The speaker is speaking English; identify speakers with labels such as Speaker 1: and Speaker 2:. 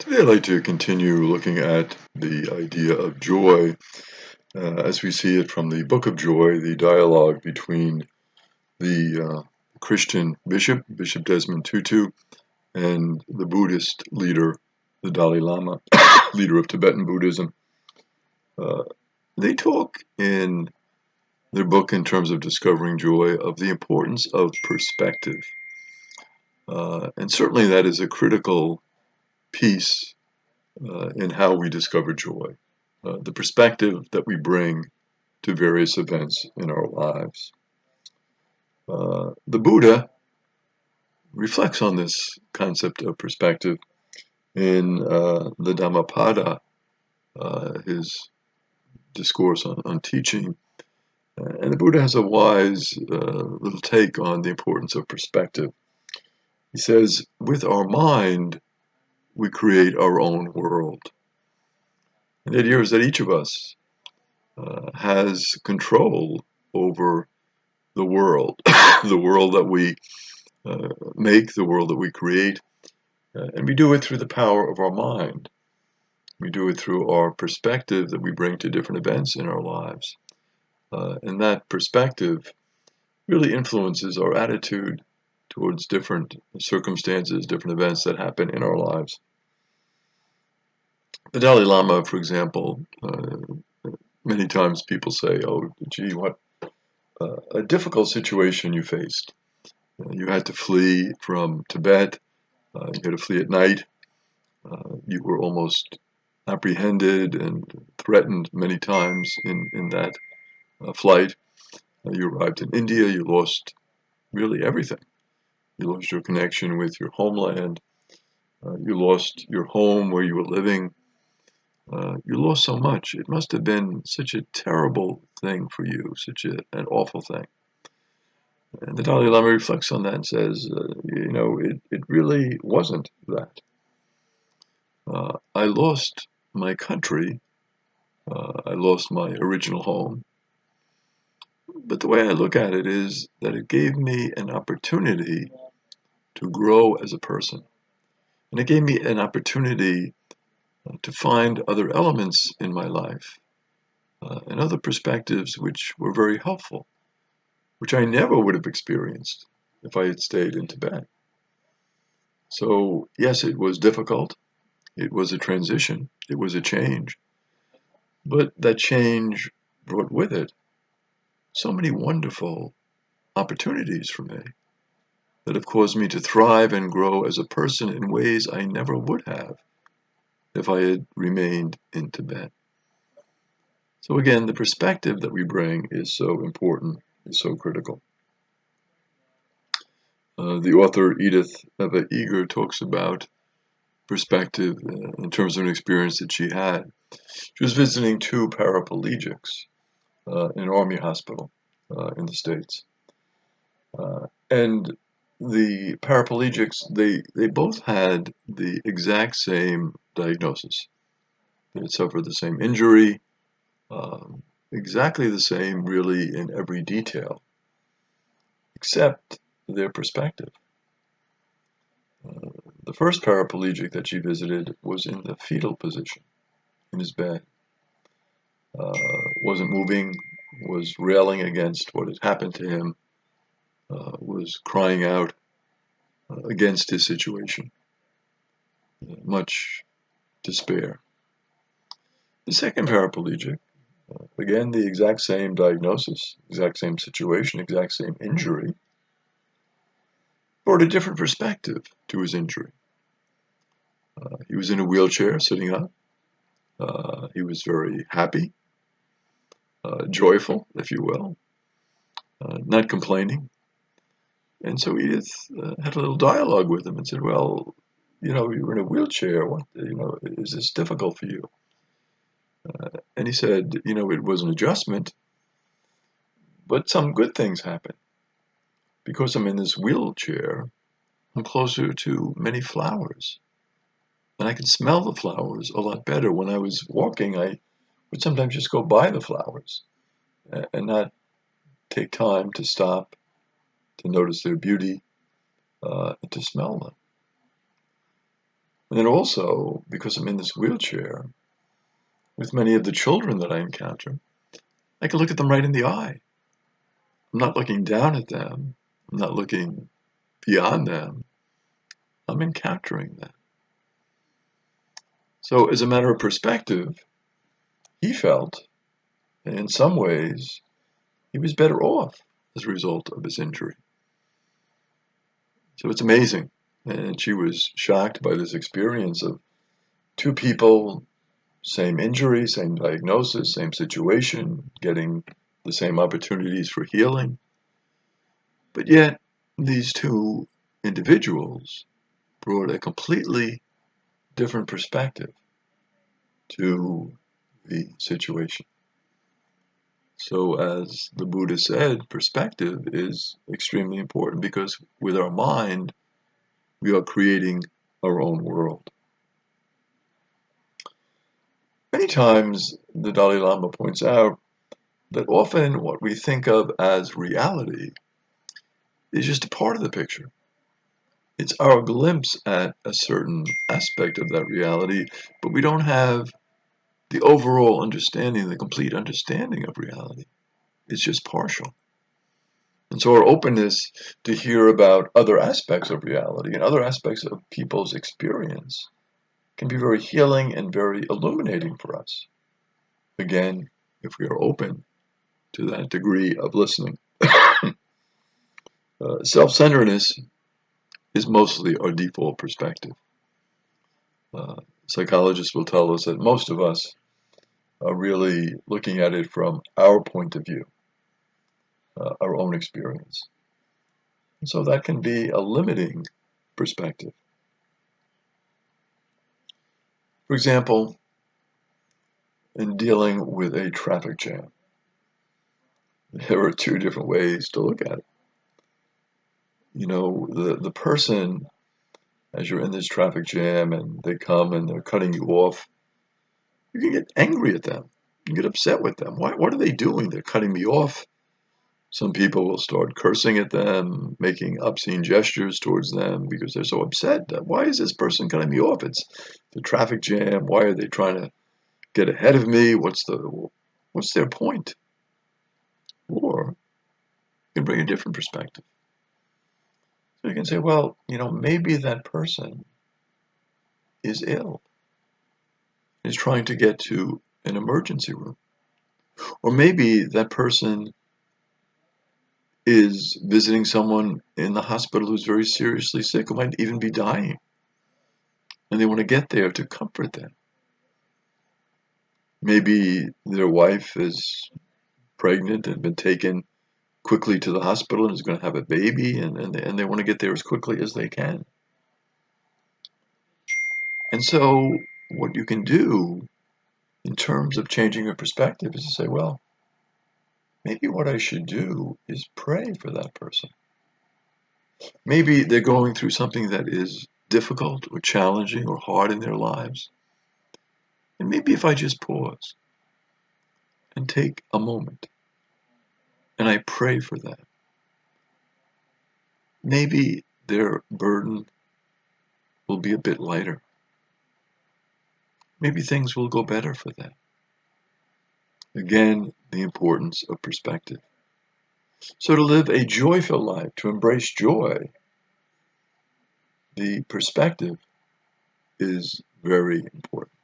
Speaker 1: Today, I'd like to continue looking at the idea of joy as we see it from the Book of Joy, the dialogue between the Christian bishop, Bishop Desmond Tutu, and the Buddhist leader, the Dalai Lama, leader of Tibetan Buddhism. Uh, they talk in their book, in terms of discovering joy, of the importance of perspective. And certainly that is a critical piece in how we discover joy. The perspective that we bring to various events in our lives. The Buddha reflects on this concept of perspective in the Dhammapada, his discourse on teaching. And the Buddha has a wise little take on the importance of perspective. He says, with our mind, we create our own world. And the idea is that each of us has control over the world, the world that we make, the world that we create, and we do it through the power of our mind. We do it through our perspective that we bring to different events in our lives. And that perspective really influences our attitude towards different circumstances, different events that happen in our lives. The Dalai Lama, for example, many times people say, oh, gee, what a difficult situation you faced. You had to flee from Tibet. You had to flee at night. You were almost apprehended and threatened many times in that flight. You arrived in India. You lost really everything. You lost your connection with your homeland. You lost your home where you were living. You lost so much. It must have been such a terrible thing for you, such an awful thing. And the Dalai Lama reflects on that and says, it really wasn't that. I lost my country. I lost my original home. But the way I look at it is that it gave me an opportunity to grow as a person. And it gave me an opportunity to find other elements in my life and other perspectives which were very helpful, which I never would have experienced if I had stayed in Tibet. So, yes, it was difficult. It was a transition. It was a change. But that change brought with it so many wonderful opportunities for me that have caused me to thrive and grow as a person in ways I never would have if I had remained in Tibet. So again, the perspective that we bring is so important, is so critical. The author Edith Eva Eger talks about perspective in terms of an experience that she had. She was visiting two paraplegics in an army hospital in the States. And the paraplegics, they both had the exact same diagnosis. They had suffered the same injury, exactly the same really in every detail, except their perspective. The first paraplegic that she visited was in the fetal position, in his bed. Wasn't moving, was railing against what had happened to him, was crying out against his situation, much despair. The second paraplegic, again, the exact same diagnosis, exact same situation, exact same injury, brought a different perspective to his injury. He was in a wheelchair, sitting up. He was very happy, joyful, if you will, not complaining. And so Edith had a little dialogue with him and said, well, you're in a wheelchair. What, is this difficult for you? And he said, it was an adjustment, but some good things happen. Because I'm in this wheelchair, I'm closer to many flowers. And I can smell the flowers a lot better. When I was walking, I would sometimes just go by the flowers and not take time to stop, to notice their beauty, and to smell them. And then also, because I'm in this wheelchair, with many of the children that I encounter, I can look at them right in the eye. I'm not looking down at them. I'm not looking beyond them. I'm encountering them. So as a matter of perspective, he felt, in some ways, he was better off as a result of his injury. So it's amazing. And she was shocked by this experience of two people, same injury, same diagnosis, same situation, getting the same opportunities for healing. But yet, these two individuals brought a completely different perspective to the situation. So, as the Buddha said, perspective is extremely important because with our mind, we are creating our own world. Many times, the Dalai Lama points out that often what we think of as reality is just a part of the picture. It's our glimpse at a certain aspect of that reality, but we don't have the overall understanding, the complete understanding of reality. It's just partial. And so our openness to hear about other aspects of reality and other aspects of people's experience can be very healing and very illuminating for us. Again, if we are open to that degree of listening. Self-centeredness is mostly our default perspective. Uh, Psychologists will tell us that most of us are really looking at it from our point of view, our own experience. And so that can be a limiting perspective. For example, in dealing with a traffic jam, there are two different ways to look at it. You know, the person, as you're in this traffic jam and they come and they're cutting you off, you can get angry at them. You get upset with them. What are they doing? They're cutting me off. Some people will start cursing at them, making obscene gestures towards them because they're so upset. Why is this person cutting me off? It's the traffic jam. Why are they trying to get ahead of me? What's their point? Or you can bring a different perspective. So you can say, well, maybe that person is ill, is trying to get to an emergency room. Or maybe that person is visiting someone in the hospital who's very seriously sick, who might even be dying. And they want to get there to comfort them. Maybe their wife is pregnant and been taken quickly to the hospital and is going to have a baby, and they want to get there as quickly as they can. And so what you can do in terms of changing your perspective is to say, well, maybe what I should do is pray for that person. Maybe they're going through something that is difficult or challenging or hard in their lives. And maybe if I just pause and take a moment and I pray for them, maybe their burden will be a bit lighter. Maybe things will go better for them. Again, the importance of perspective. So to live a joyful life, to embrace joy, the perspective is very important.